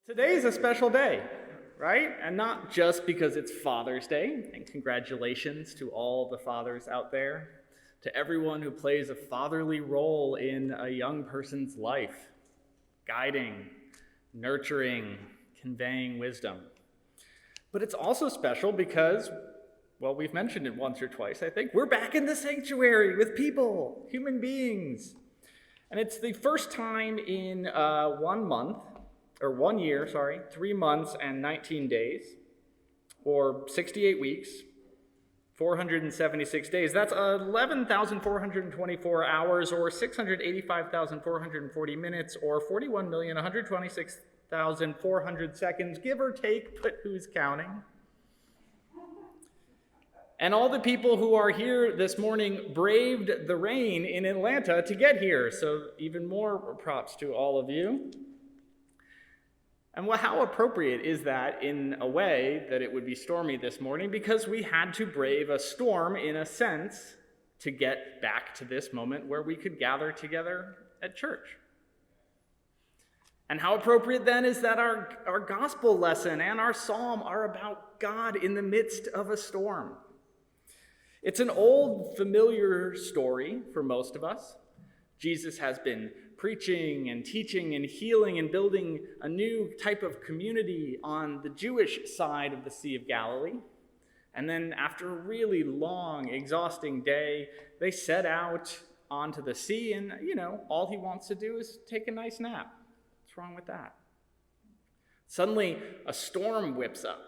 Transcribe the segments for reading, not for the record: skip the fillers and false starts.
Today's a special day, right? And not just because it's Father's Day, and congratulations to all the fathers out there, to everyone who plays a fatherly role in a young person's life, guiding, nurturing, conveying wisdom. But it's also special because, well, we've mentioned it once or twice, I think, we're back in the sanctuary with people, human beings. And it's the first time in 1 year, 3 months and 19 days, or 68 weeks, 476 days. That's 11,424 hours, or 685,440 minutes, or 41,126,400 seconds, give or take, but who's counting? And all the people who are here this morning braved the rain in Atlanta to get here, so even more props to all of you. And how appropriate is that in a way that it would be stormy this morning, because we had to brave a storm, in a sense, to get back to this moment where we could gather together at church. And how appropriate then is that our gospel lesson and our psalm are about God in the midst of a storm. It's an old, familiar story for most of us. Jesus has been preaching and teaching and healing and building a new type of community on the Jewish side of the Sea of Galilee. And then after a really long, exhausting day, they set out onto the sea, and, all he wants to do is take a nice nap. What's wrong with that? Suddenly, a storm whips up,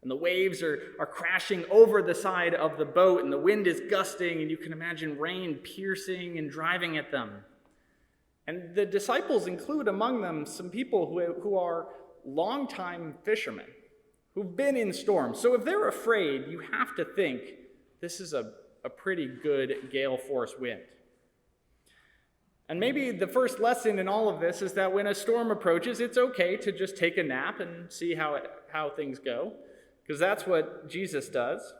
and the waves are crashing over the side of the boat, and the wind is gusting, and you can imagine rain piercing and driving at them. And the disciples include among them some people who are longtime fishermen, who've been in storms. So if they're afraid, you have to think this is a pretty good gale force wind. And maybe the first lesson in all of this is that when a storm approaches, it's okay to just take a nap and see how things go, because that's what Jesus does.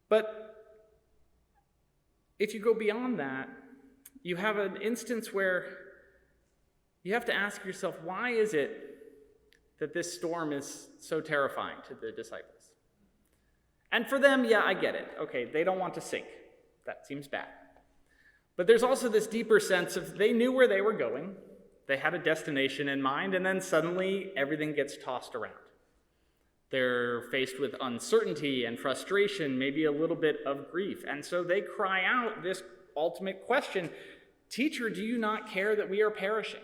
But if you go beyond that, you have an instance where you have to ask yourself, why is it that this storm is so terrifying to the disciples? And for them, yeah, I get it. Okay, they don't want to sink. That seems bad. But there's also this deeper sense of they knew where they were going. They had a destination in mind, and then suddenly everything gets tossed around. They're faced with uncertainty and frustration, maybe a little bit of grief. And so they cry out this ultimate question: Teacher, do you not care that we are perishing?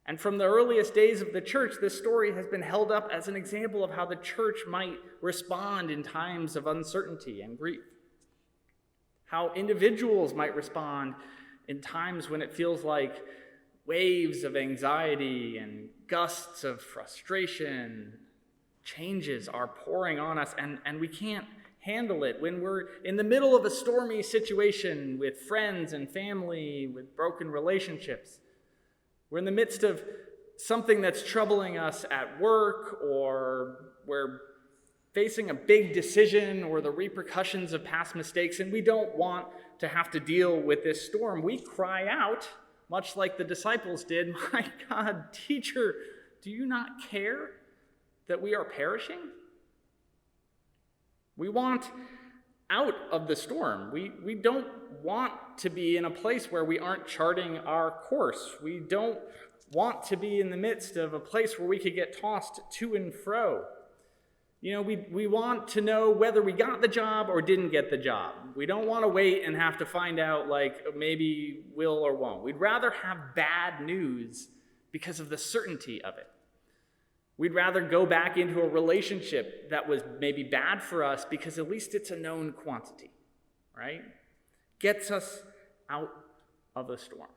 And from the earliest days of the church, this story has been held up as an example of how the church might respond in times of uncertainty and grief. How individuals might respond in times when it feels like waves of anxiety and gusts of frustration, changes are pouring on us, and we can't handle it. When we're in the middle of a stormy situation with friends and family, with broken relationships, we're in the midst of something that's troubling us at work, or we're facing a big decision or the repercussions of past mistakes, and we don't want to have to deal with this storm, we cry out, much like the disciples did, "My God, teacher, do you not care that we are perishing?" We want out of the storm. We don't want to be in a place where we aren't charting our course. We don't want to be in the midst of a place where we could get tossed to and fro. We want to know whether we got the job or didn't get the job. We don't want to wait and have to find out, maybe will or won't. We'd rather have bad news because of the certainty of it. We'd rather go back into a relationship that was maybe bad for us because at least it's a known quantity, right? Gets us out of the storm.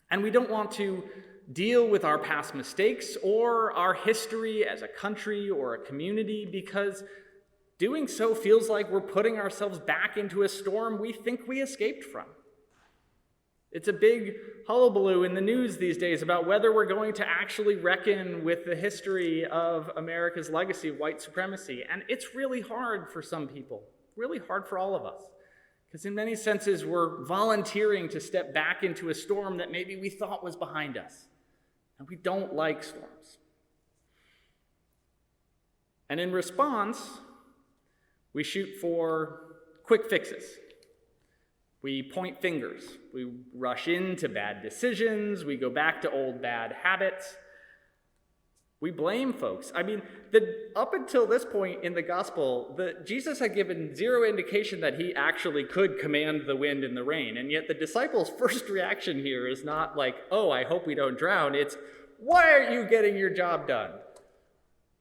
And we don't want to deal with our past mistakes or our history as a country or a community, because doing so feels like we're putting ourselves back into a storm we think we escaped from. It's a big hullabaloo in the news these days about whether we're going to actually reckon with the history of America's legacy of white supremacy. And it's really hard for some people, really hard for all of us. Because in many senses, we're volunteering to step back into a storm that maybe we thought was behind us. And we don't like storms. And in response, we shoot for quick fixes. We point fingers. We rush into bad decisions. We go back to old bad habits. We blame folks. I mean, up until this point in the gospel, Jesus had given zero indication that he actually could command the wind and the rain. And yet the disciples' first reaction here is not like, oh, I hope we don't drown. It's, why aren't you getting your job done?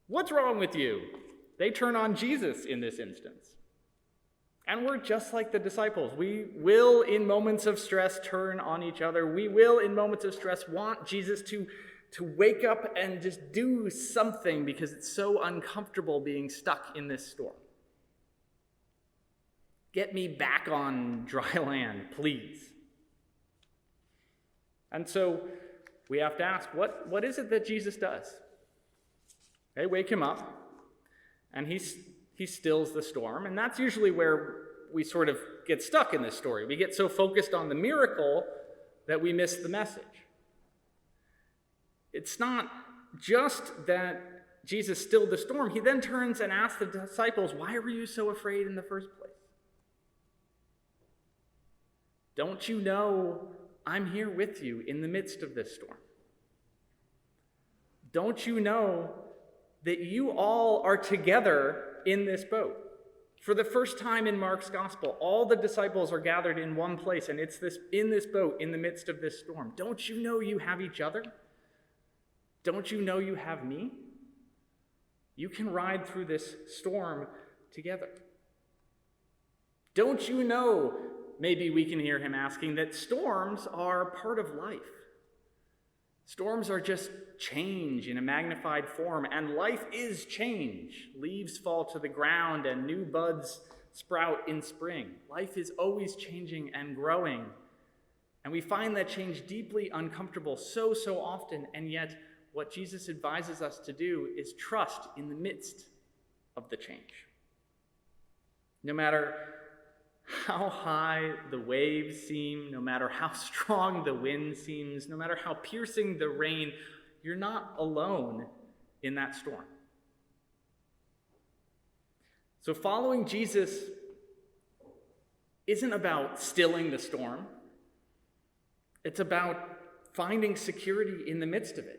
What's wrong with you? They turn on Jesus in this instance. And we're just like the disciples. We will, in moments of stress, turn on each other. We will, in moments of stress, want Jesus to wake up and just do something because it's so uncomfortable being stuck in this storm. Get me back on dry land, please. And so we have to ask, what is it that Jesus does? They wake him up, and he stills the storm, and that's usually where we sort of get stuck in this story. We get so focused on the miracle that we miss the message. It's not just that Jesus stilled the storm. He then turns and asks the disciples, why were you so afraid in the first place? Don't you know I'm here with you in the midst of this storm? Don't you know that you all are together in this boat? For the first time in Mark's gospel, all the disciples are gathered in one place, and it's in this boat in the midst of this storm. Don't you know you have each other? Don't you know you have me? You can ride through this storm together. Don't you know, maybe we can hear him asking, that storms are part of life? Storms are just change in a magnified form, and life is change. Leaves fall to the ground and new buds sprout in spring. Life is always changing and growing, and we find that change deeply uncomfortable so often, and yet what Jesus advises us to do is trust in the midst of the change. No matter how high the waves seem, no matter how strong the wind seems, no matter how piercing the rain, you're not alone in that storm. So following Jesus isn't about stilling the storm. It's about finding security in the midst of it.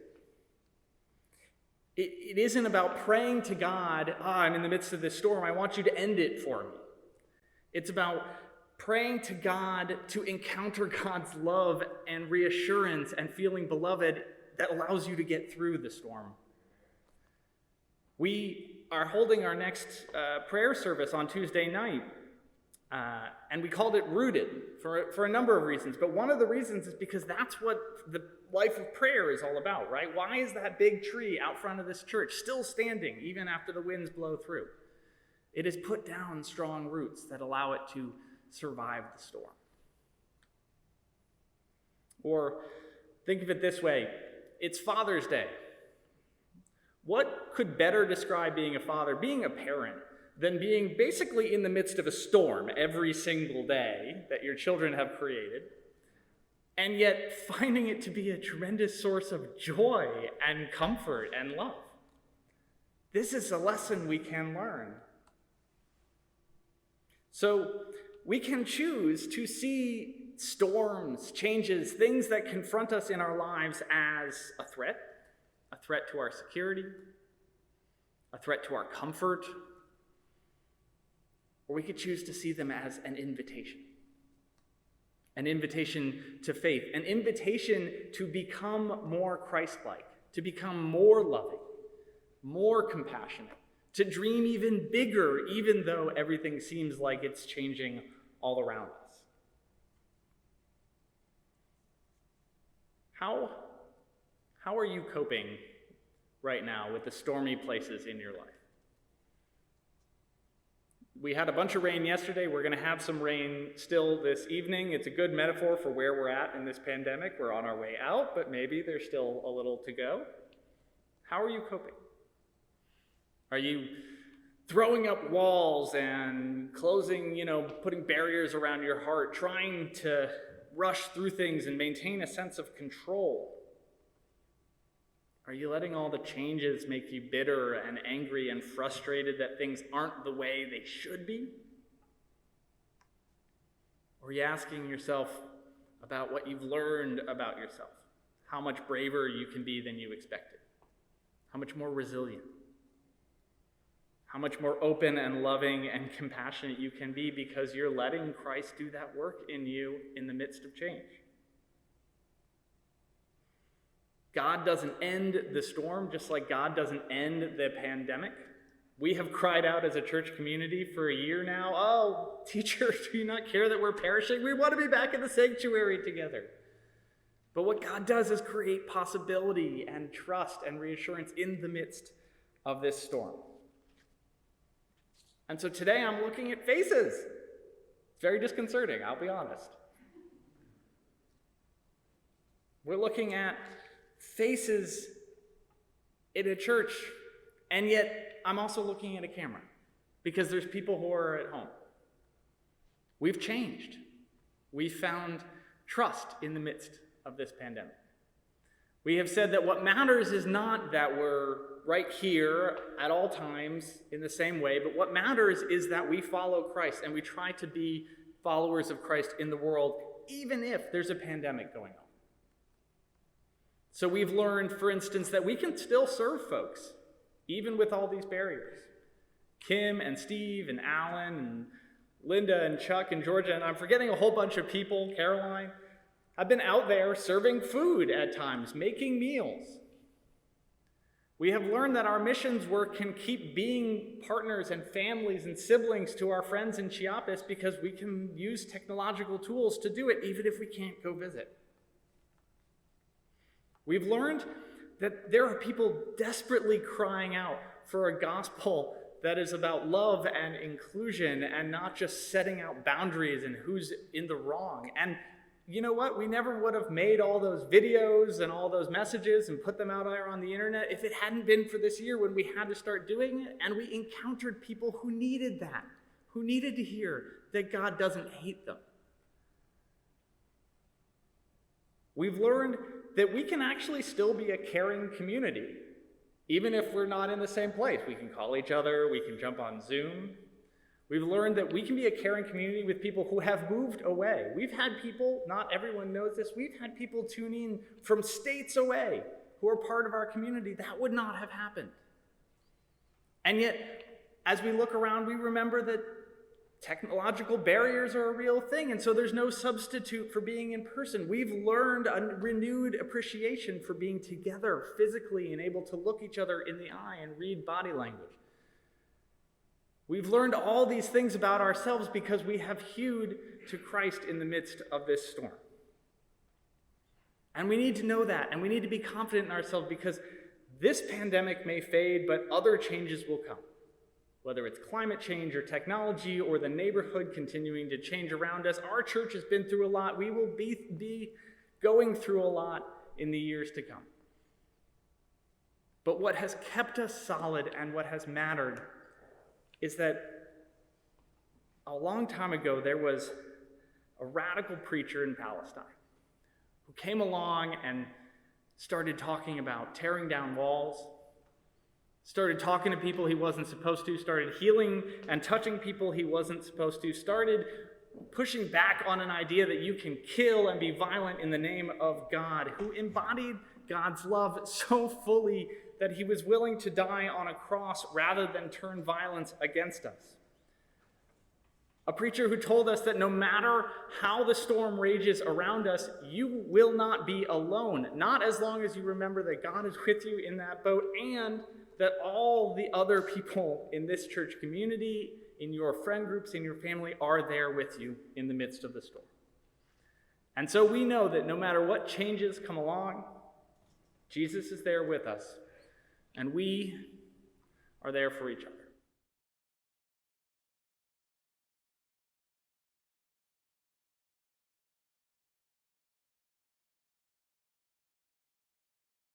It isn't about praying to God, I'm in the midst of this storm, I want you to end it for me. It's about praying to God to encounter God's love and reassurance and feeling beloved that allows you to get through the storm. We are holding our next prayer service on Tuesday night, and we called it Rooted for a number of reasons. But one of the reasons is because that's what the life of prayer is all about, right? Why is that big tree out front of this church still standing even after the winds blow through? It has put down strong roots that allow it to survive the storm. Or think of it this way, it's Father's Day. What could better describe being a father, being a parent, than being basically in the midst of a storm every single day that your children have created, and yet finding it to be a tremendous source of joy and comfort and love? This is a lesson we can learn. So we can choose to see storms, changes, things that confront us in our lives as a threat to our security, a threat to our comfort, or we could choose to see them as an invitation to faith, an invitation to become more Christ-like, to become more loving, more compassionate, to dream even bigger, even though everything seems like it's changing all around us. How are you coping right now with the stormy places in your life? We had a bunch of rain yesterday. We're going to have some rain still this evening. It's a good metaphor for where we're at in this pandemic. We're on our way out, but maybe there's still a little to go. How are you coping? Are you throwing up walls and closing, putting barriers around your heart, trying to rush through things and maintain a sense of control? Are you letting all the changes make you bitter and angry and frustrated that things aren't the way they should be? Or are you asking yourself about what you've learned about yourself? How much braver you can be than you expected? How much more resilient? How much more open and loving and compassionate you can be because you're letting Christ do that work in you in the midst of change? God doesn't end the storm, just like God doesn't end the pandemic. We have cried out as a church community for a year now, "Oh, teacher, do you not care that we're perishing? We want to be back in the sanctuary together." But what God does is create possibility and trust and reassurance in the midst of this storm. And so today I'm looking at faces. It's very disconcerting, I'll be honest. We're looking at faces in a church, and yet I'm also looking at a camera because there's people who are at home. We've changed. We found trust in the midst of this pandemic. We have said that what matters is not that we're right here at all times in the same way, but what matters is that we follow Christ and we try to be followers of Christ in the world, even if there's a pandemic going on. So we've learned, for instance, that we can still serve folks, even with all these barriers. Kim and Steve and Alan and Linda and Chuck and Georgia, and I'm forgetting a whole bunch of people, Caroline, have been out there serving food at times, making meals. We have learned that our missions work can keep being partners and families and siblings to our friends in Chiapas because we can use technological tools to do it, even if we can't go visit. We've learned that there are people desperately crying out for a gospel that is about love and inclusion and not just setting out boundaries and who's in the wrong. And you know what? We never would have made all those videos and all those messages and put them out there on the internet if it hadn't been for this year when we had to start doing it and we encountered people who needed that, who needed to hear that God doesn't hate them. We've learned that we can actually still be a caring community, even if we're not in the same place. We can call each other, we can jump on Zoom. We've learned that we can be a caring community with people who have moved away. We've had people, not everyone knows this, we've had people tune in from states away who are part of our community. That would not have happened. And yet, as we look around, we remember that technological barriers are a real thing, and so there's no substitute for being in person. We've learned a renewed appreciation for being together physically and able to look each other in the eye and read body language. We've learned all these things about ourselves because we have hewed to Christ in the midst of this storm. And we need to know that, and we need to be confident in ourselves because this pandemic may fade, but other changes will come. Whether it's climate change or technology or the neighborhood continuing to change around us, our church has been through a lot. We will be going through a lot in the years to come. But what has kept us solid and what has mattered is that a long time ago there was a radical preacher in Palestine who came along and started talking about tearing down walls, started talking to people he wasn't supposed to, started healing and touching people he wasn't supposed to, started pushing back on an idea that you can kill and be violent in the name of God, who embodied God's love so fully that he was willing to die on a cross rather than turn violence against us. A preacher who told us that no matter how the storm rages around us, you will not be alone, not as long as you remember that God is with you in that boat and that all the other people in this church community, in your friend groups, in your family, are there with you in the midst of the storm. And so we know that no matter what changes come along, Jesus is there with us, and we are there for each other.